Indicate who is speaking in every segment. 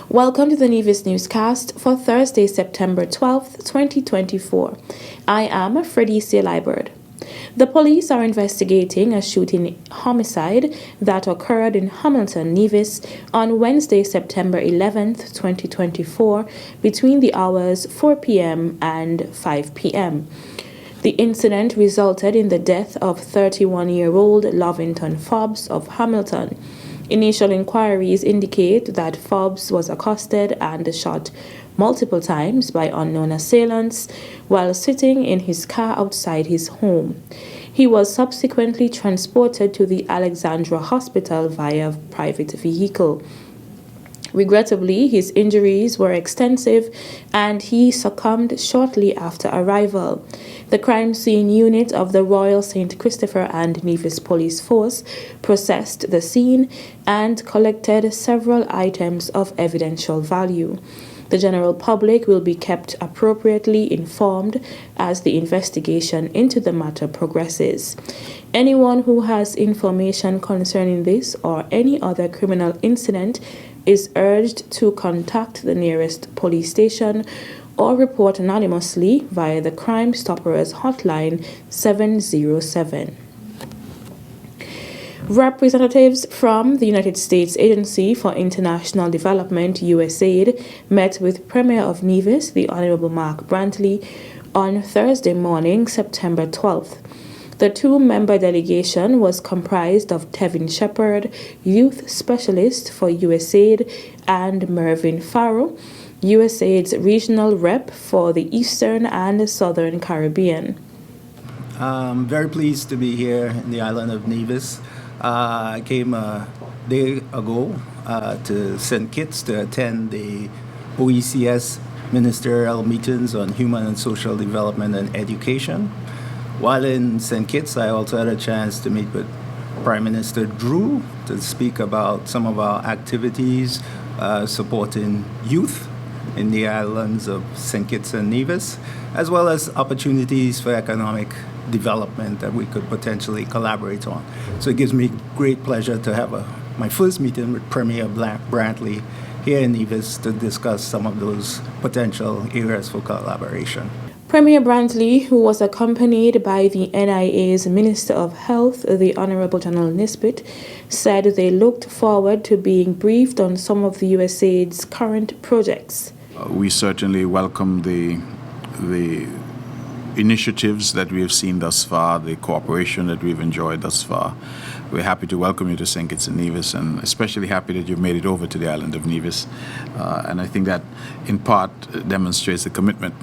Speaker 1: Welcome to the Nevis Newscast for Thursday, September 12th, 2024. I am Fredicia Liburd. The police are investigating a shooting homicide that occurred in Hamilton, Nevis on Wednesday, September 11th, 2024, between the hours 4 p.m. and 5 p.m. The incident resulted in the death of 31-year-old Lovington Fobbs of Hamilton. Initial inquiries indicate that Fobbs was accosted and shot multiple times by unknown assailants while sitting in his car outside his home. He was subsequently transported to the Alexandra Hospital via private vehicle. Regrettably, his injuries were extensive and he succumbed shortly after arrival. The crime scene unit of the Royal St. Christopher and Nevis Police Force processed the scene and collected several items of evidential value. The general public will be kept appropriately informed as the investigation into the matter progresses. Anyone who has information concerning this or any other criminal incident is urged to contact the nearest police station or report anonymously via the Crime Stoppers Hotline 707. Representatives from the United States Agency for International Development, USAID, met with Premier of Nevis, the Honorable Mark Brantley, on Thursday morning, September 12th. The two-member delegation was comprised of Tevin Shepard, Youth Specialist for USAID, and Mervyn Farrow, USAID's Regional Rep for the Eastern and Southern Caribbean.
Speaker 2: I'm very pleased to be here in the island of Nevis. I came a day ago to St. Kitts to attend the OECS ministerial meetings on human and social development and education. While in St. Kitts, I also had a chance to meet with Prime Minister Drew to speak about some of our activities supporting youth in the islands of St. Kitts and Nevis, as well as opportunities for economic development that we could potentially collaborate on. So it gives me great pleasure to have my first meeting with Premier Brantley here in Nevis to discuss some of those potential areas for collaboration.
Speaker 1: Premier Brantley, who was accompanied by the NIA's Minister of Health, the Honorable General Nisbett, said they looked forward to being briefed on some of the USAID's current projects.
Speaker 3: We certainly welcome the initiatives that we have seen thus far, the cooperation that we've enjoyed thus far. We're happy to welcome you to St. Kitts and Nevis, and especially happy that you've made it over to the island of Nevis. And I think that in part demonstrates the commitment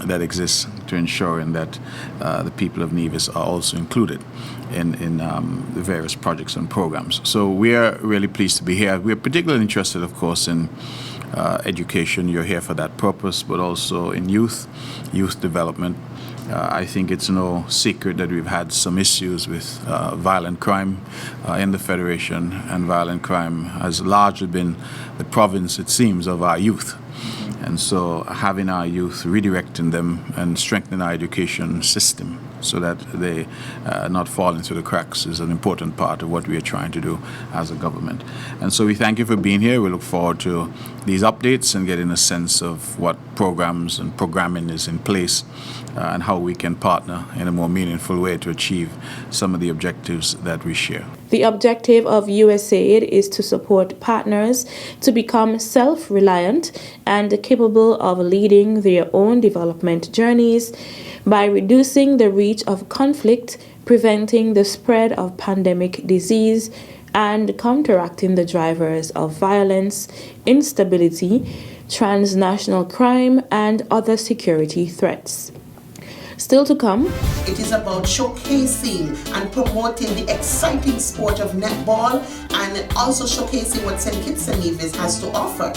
Speaker 3: that exists to ensuring that the people of Nevis are also included in the various projects and programs. So we are really pleased to be here. We're particularly interested, of course, in education. You're here for that purpose, but also in youth development. I think it's no secret that we've had some issues with violent crime in the Federation, and violent crime has largely been the province, it seems, of our youth. And so having our youth, redirecting them and strengthening our education system so that they not fall into the cracks is an important part of what we are trying to do as a government. And so we thank you for being here. We look forward to these updates and getting a sense of what programs and programming is in place and how we can partner in a more meaningful way to achieve some of the objectives that we share.
Speaker 1: The objective of USAID is to support partners to become self-reliant and capable of leading their own development journeys by reducing the reach of conflict, preventing the spread of pandemic disease, and counteracting the drivers of violence, instability, transnational crime, and other security threats. Still to come,
Speaker 4: it is about showcasing and promoting the exciting sport of netball and also showcasing what St. Kitts and Nevis has to offer.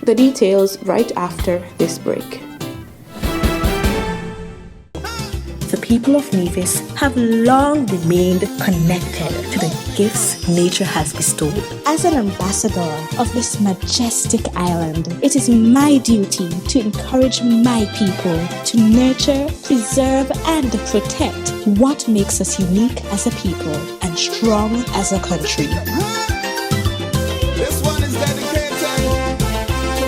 Speaker 1: The details right after this break.
Speaker 5: The people of Nevis have long remained connected to the gifts nature has bestowed.
Speaker 6: As an ambassador of this majestic island, it is my duty to encourage my people to nurture, preserve, and protect what makes us unique as a people and strong as a country.
Speaker 7: This one is dedicated to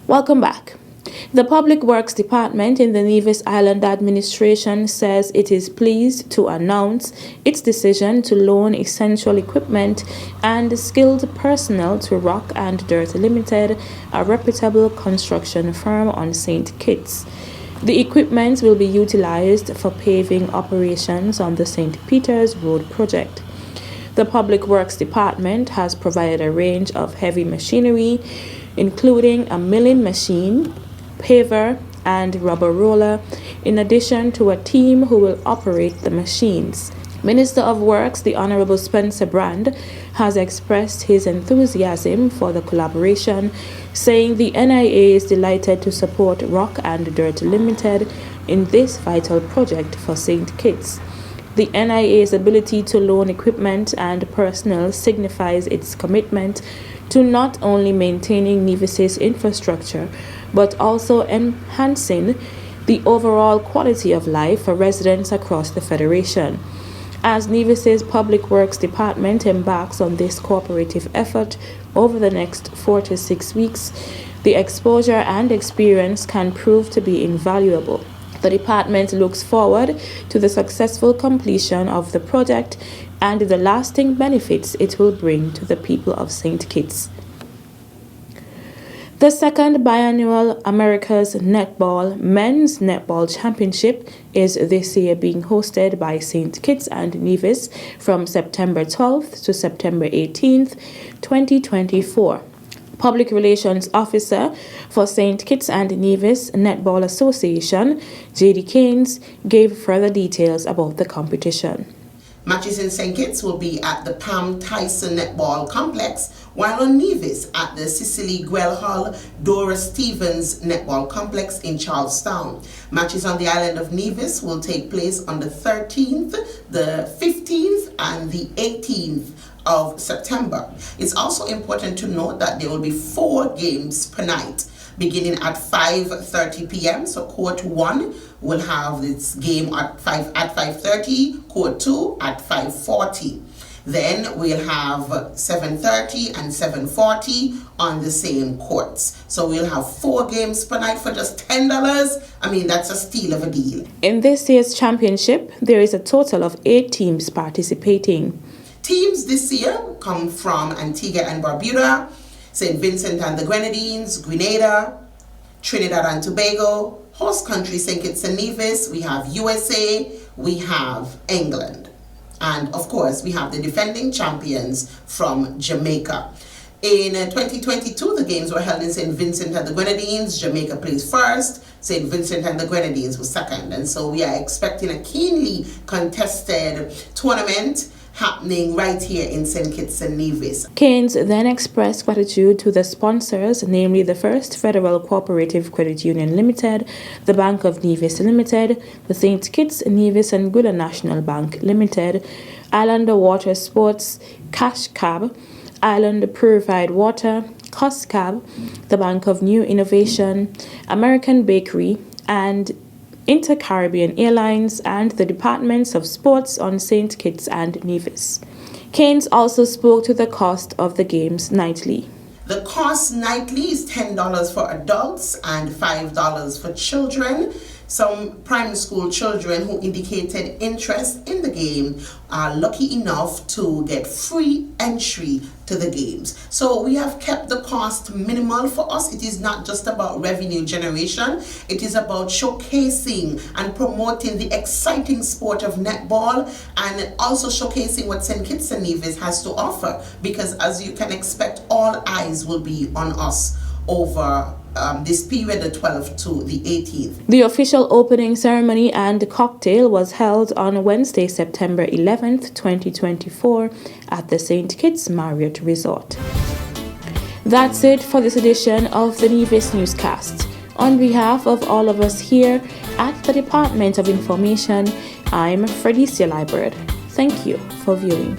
Speaker 1: Welcome back. The Public Works Department in the Nevis Island Administration says it is pleased to announce its decision to loan essential equipment and skilled personnel to Rock and Dirt Limited, a reputable construction firm on St. Kitts. The equipment will be utilized for paving operations on the St. Peter's Road project. The Public Works Department has provided a range of heavy machinery, including a milling machine, paver, and rubber roller, in addition to a team who will operate the machines. Minister of Works, the Honorable Spencer Brand, has expressed his enthusiasm for the collaboration, saying the NIA is delighted to support Rock and Dirt Limited in this vital project for St. Kitts. The NIA's ability to loan equipment and personnel signifies its commitment to not only maintaining Nevis's infrastructure, but also enhancing the overall quality of life for residents across the Federation. As Nevis's Public Works Department embarks on this cooperative effort over the next 4 to 6 weeks, the exposure and experience can prove to be invaluable. The department looks forward to the successful completion of the project and the lasting benefits it will bring to the people of St. Kitts. The second biannual America's Men's Netball Championship is this year being hosted by St. Kitts and Nevis from September 12th to September 18th, 2024. Public Relations Officer for St. Kitts and Nevis Netball Association, J.D. Keynes, gave further details about the competition.
Speaker 4: Matches in St. Kitts will be at the Pam Tyson Netball Complex, while on Nevis at the Cicely Guelhall Dora Stevens Netball Complex in Charlestown. Matches on the island of Nevis will take place on the 13th, the 15th, and the 18th of September. It's also important to note that there will be 4 games per night, beginning at 5:30 p.m. So Court 1 will have its game at 5:30, Court 2 at 5:40. Then we'll have 7:30 and 7:40 on the same courts. So we'll have 4 games per night for just $10. I mean, that's a steal of a deal.
Speaker 1: In this year's championship, there is a total of 8 teams participating.
Speaker 4: Teams this year come from Antigua and Barbuda, St. Vincent and the Grenadines, Grenada, Trinidad and Tobago, host country St. Kitts and Nevis, we have USA, we have England. And of course, we have the defending champions from Jamaica. In 2022, the games were held in St. Vincent and the Grenadines. Jamaica plays first, St. Vincent and the Grenadines was second. And so we are expecting a keenly contested tournament happening right here in St. Kitts and Nevis.
Speaker 1: Keynes then expressed gratitude to the sponsors, namely the First Federal Cooperative Credit Union Limited, the Bank of Nevis Limited, the St. Kitts, Nevis and Gula National Bank Limited, Island Water Sports, Cash Cab, Island Purified Water, COSCAB, the Bank of New Innovation, American Bakery, and Inter-Caribbean Airlines, and the Departments of Sports on St. Kitts and Nevis. Keynes also spoke to the cost of the games nightly.
Speaker 4: The cost nightly is $10 for adults and $5 for children. Some primary school children who indicated interest in the game are lucky enough to get free entry to the games. So we have kept the cost minimal for us. It is not just about revenue generation. It is about showcasing and promoting the exciting sport of netball, and also showcasing what St. Kitts and Nevis has to offer, because as you can expect, all eyes will be on us over this period, the 12th to the 18th.
Speaker 1: The official opening ceremony and cocktail was held on Wednesday, September 11th, 2024 at the St. Kitts Marriott Resort. That's it for this edition of the Nevis Newscast. On behalf of all of us here at the Department of Information, I'm Fredicia Liebert. Thank you for viewing.